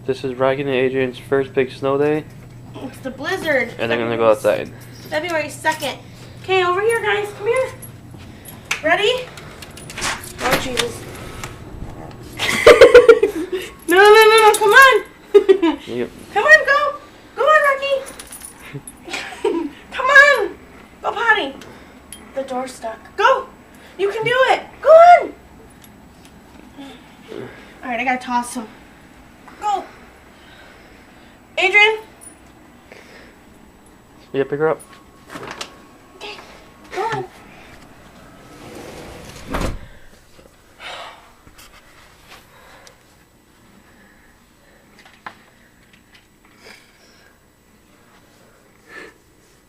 This is Rocky and Adrienne's first big snow day. It's the blizzard. And they're gonna go outside. February 2nd. Okay, over here, guys. Come here. Ready? Oh, Jesus. No. Come on. Yep. Come on, go. Go on, Rocky. Come on. Go potty. The door's stuck. Go. You can do it. Go on. All right, I gotta toss him. Go. Adrienne. Yeah, pick her up. Okay, go on.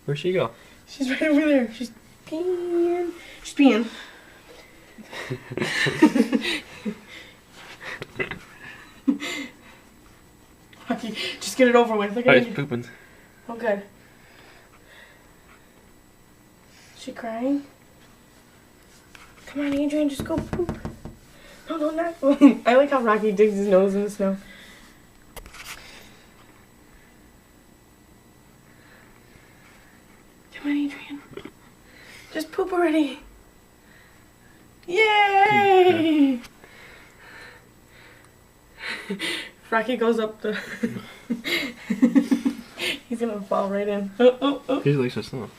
Where'd she go? She's right over there. She's peeing. She's peeing. Okay, just get it over with. Look at Oh, it. she's pooping. Oh, good. Is she crying? Come on, Adrienne, just go poop. No, not. I like how Rocky digs his nose in the snow. Come on, Adrienne. Just poop already. Yay! Rocky goes up the... He's gonna fall right in. Oh. He likes the snow.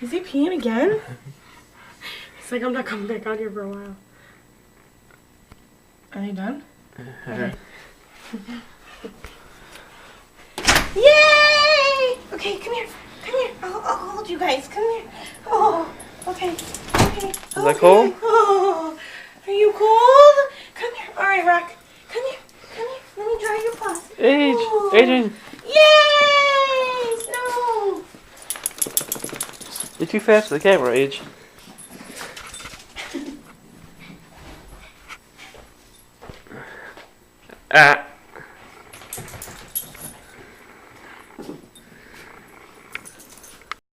Is he peeing again? He's like, I'm not coming back out here for a while. Are they done? Okay. Yay! Okay, come here. I'll hold you guys. Come here. Oh, okay. Is that cold? Oh, are you cold? Come here. All right, Rock. Come here. Let me dry your paws. Oh. Adrienne. Yay! Snow. You're too fast for the camera, Age. Ah.